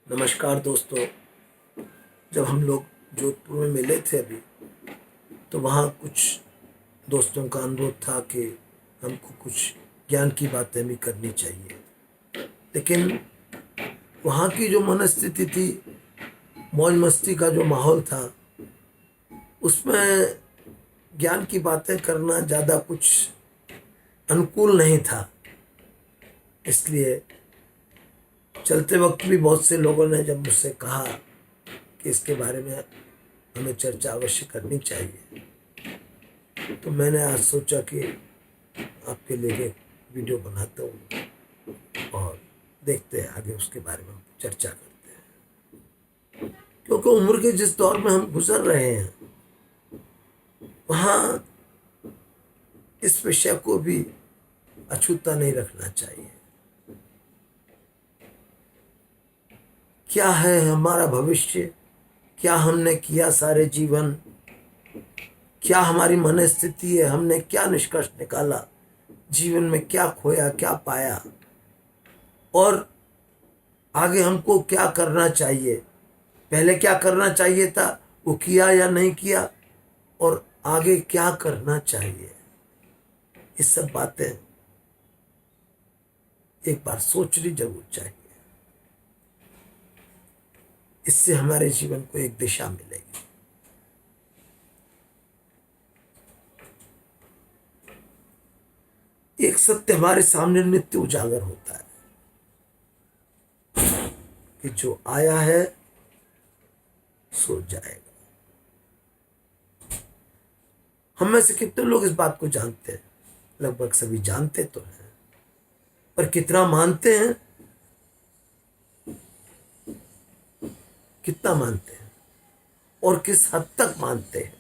नमस्कार दोस्तों। जब हम लोग जोधपुर में मिले थे अभी, तो वहाँ कुछ दोस्तों का अनुरोध था कि हमको कुछ ज्ञान की बातें भी करनी चाहिए। लेकिन वहाँ की जो मनस्थिति थी, मौज मस्ती का जो माहौल था, उसमें ज्ञान की बातें करना ज़्यादा कुछ अनुकूल नहीं था। इसलिए चलते वक्त भी बहुत से लोगों ने जब मुझसे कहा कि इसके बारे में हमें चर्चा अवश्य करनी चाहिए, तो मैंने आज सोचा कि आपके लिए एक वीडियो बनाता हूँ और देखते हैं आगे उसके बारे में चर्चा करते हैं। क्योंकि उम्र के जिस दौर में हम गुजर रहे हैं, वहाँ इस विषय को भी अछूता नहीं रखना चाहिए। क्या है हमारा भविष्य, क्या हमने किया सारे जीवन, क्या हमारी मनस्थिति है, हमने क्या निष्कर्ष निकाला, जीवन में क्या खोया क्या पाया, और आगे हमको क्या करना चाहिए, पहले क्या करना चाहिए था वो किया या नहीं किया, और आगे क्या करना चाहिए। ये सब बातें एक बार सोचनी जरूर चाहिए। इससे हमारे जीवन को एक दिशा मिलेगी। एक सत्य हमारे सामने नित्य उजागर होता है कि जो आया है सो जाएगा। हम में से कितने लोग इस बात को जानते हैं? लगभग सभी जानते तो हैं, पर कितना मानते हैं, कितना मानते हैं और किस हद तक मानते हैं।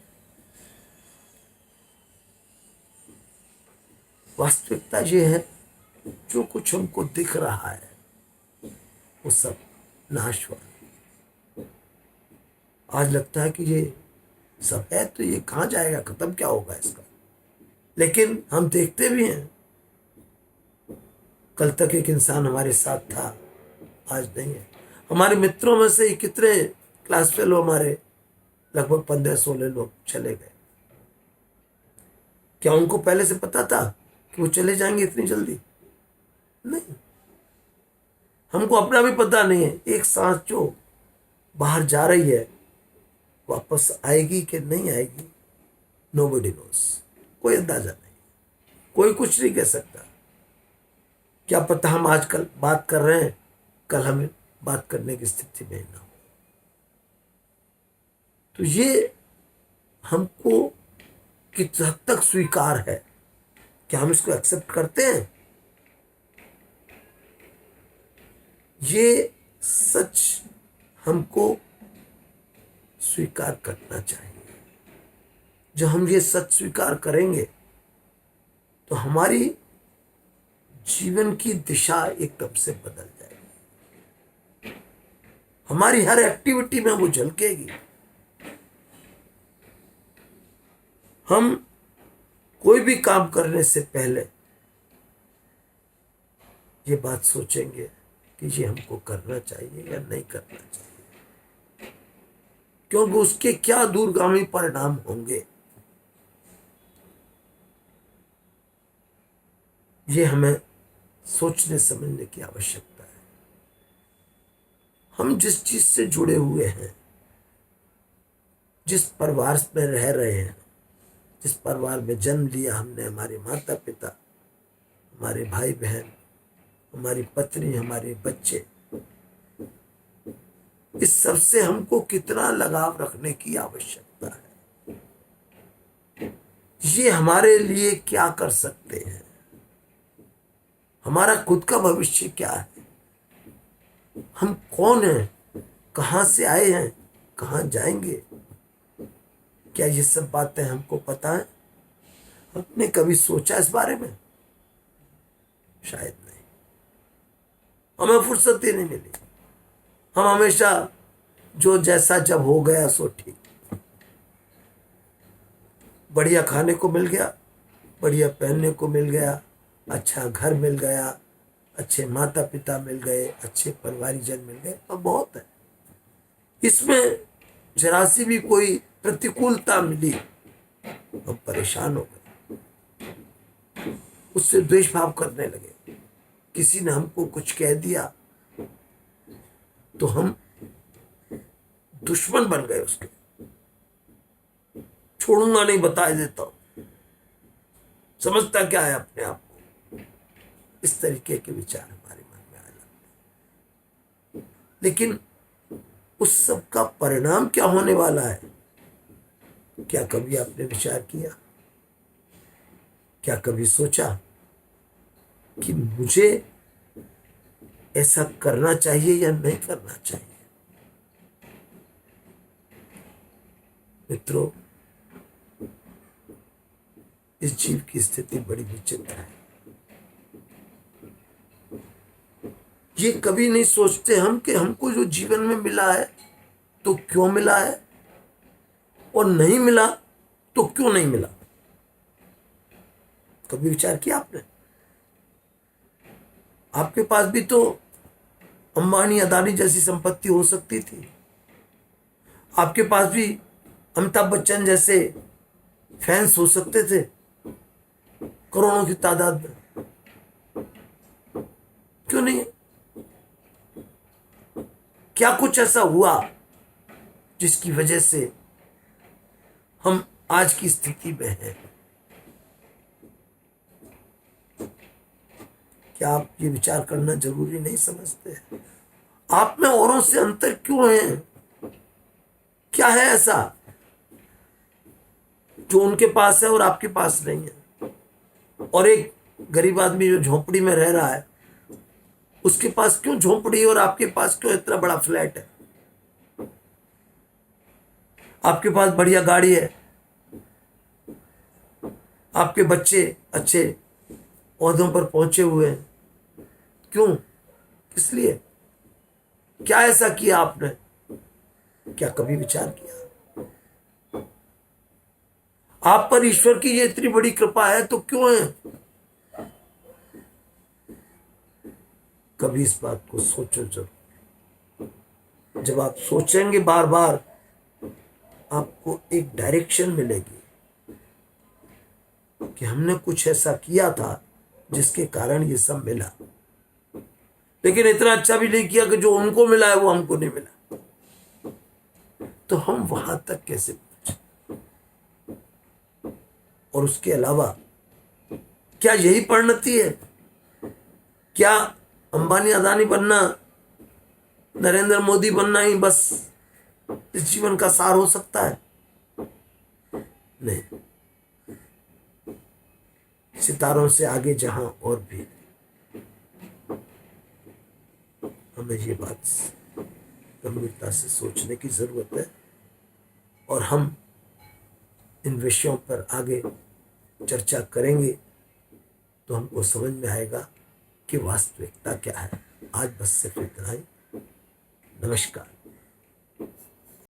वास्तविकता ये है, जो कुछ हमको दिख रहा है वो सब नाशवान। आज लगता है कि ये सब है तो ये कहाँ जाएगा, खत्म क्या होगा इसका। लेकिन हम देखते भी हैं, कल तक एक इंसान हमारे साथ था, आज नहीं है। हमारे मित्रों में से कितने क्लास फेलो हमारे लगभग 15-16 लोग चले गए। क्या उनको पहले से पता था कि वो चले जाएंगे इतनी जल्दी? नहीं। हमको अपना भी पता नहीं है, एक सांस जो बाहर जा रही है वापस आएगी कि नहीं आएगी, नोबडी नोस। कोई अंदाजा नहीं, कोई कुछ नहीं कह सकता। क्या पता हम आजकल बात कर रहे हैं, कल हमें बात करने की स्थिति में ना हो। तो ये हमको किस हद तक स्वीकार है, क्या हम इसको एक्सेप्ट करते हैं? ये सच हमको स्वीकार करना चाहिए। जब हम ये सच स्वीकार करेंगे तो हमारी जीवन की दिशा एकदम से बदल जाएगी। हमारी हर एक्टिविटी में वो झलकेगी। हम कोई भी काम करने से पहले ये बात सोचेंगे कि ये हमको करना चाहिए या नहीं करना चाहिए, क्योंकि उसके क्या दूरगामी परिणाम होंगे, ये हमें सोचने समझने की आवश्यकता है। हम जिस चीज से जुड़े हुए हैं, जिस परिवार में रह रहे हैं, जिस परिवार में जन्म लिया हमने, हमारे माता पिता, हमारे भाई बहन, हमारी पत्नी, हमारे बच्चे, इस सब से हमको कितना लगाव रखने की आवश्यकता है। ये हमारे लिए क्या कर सकते हैं, हमारा खुद का भविष्य क्या है, हम कौन हैं, कहां से आए हैं, कहां जाएंगे, क्या ये सब बातें हमको पता है? हमने कभी सोचा इस बारे में? शायद नहीं। हमें फुर्सत ही नहीं मिली। हम हमेशा जो जैसा जब हो गया सो ठीक, बढ़िया खाने को मिल गया, बढ़िया पहनने को मिल गया, अच्छा घर मिल गया, अच्छे माता पिता मिल गए, अच्छे परिवारजन मिल गए तो बहुत है। इसमें जरा सी भी कोई प्रतिकूलता मिली हम परेशान हो गए, उससे द्वेष भाव करने लगे। किसी ने हमको कुछ कह दिया तो हम दुश्मन बन गए उसके, छोड़ूंगा नहीं, बता देता हूं, समझता क्या है अपने आप को। इस तरीके के विचार हमारे मन में आ जाते हैं। लेकिन उस सब का परिणाम क्या होने वाला है, क्या कभी आपने विचार किया? क्या कभी सोचा कि मुझे ऐसा करना चाहिए या नहीं करना चाहिए? मित्रों, इस जीव की स्थिति बड़ी विचित्र है। ये कभी नहीं सोचते हम कि हमको जो जीवन में मिला है तो क्यों मिला है, और नहीं मिला तो क्यों नहीं मिला। कभी विचार किया आपने? आपके पास भी तो अंबानी अदानी जैसी संपत्ति हो सकती थी, आपके पास भी अमिताभ बच्चन जैसे फैंस हो सकते थे करोड़ों की तादाद में, क्यों नहीं? क्या कुछ ऐसा हुआ जिसकी वजह से हम आज की स्थिति में हैं? क्या आप ये विचार करना जरूरी नहीं समझते? आप में औरों से अंतर क्यों है? क्या है ऐसा जो उनके पास है और आपके पास नहीं है? और एक गरीब आदमी जो झोपड़ी में रह रहा है, उसके पास क्यों झोपड़ी और आपके पास क्यों इतना बड़ा फ्लैट है? आपके पास बढ़िया गाड़ी है, आपके बच्चे अच्छे ओहदों पर पहुंचे हुए हैं, क्यों? किस लिए? क्या ऐसा किया आपने? क्या कभी विचार किया? आप पर ईश्वर की ये इतनी बड़ी कृपा है तो क्यों है? कभी इस बात को सोचो जरूर। जब आप सोचेंगे बार बार, आपको एक डायरेक्शन मिलेगी कि हमने कुछ ऐसा किया था जिसके कारण ये सब मिला, लेकिन इतना अच्छा भी नहीं किया कि जो उनको मिला है वो हमको नहीं मिला। तो हम वहां तक कैसे पहुंचे? और उसके अलावा क्या यही परिणति है? क्या अंबानी अदानी बनना, नरेंद्र मोदी बनना ही बस इस जीवन का सार हो सकता है? नहीं, सितारों से आगे जहां और भी हमें ये बात गंभीरता से सोचने की जरूरत है, और हम इन विषयों पर आगे चर्चा करेंगे तो हमको समझ में आएगा कि वास्तविकता क्या है। आज बस सिर्फ इतना ही। नमस्कार।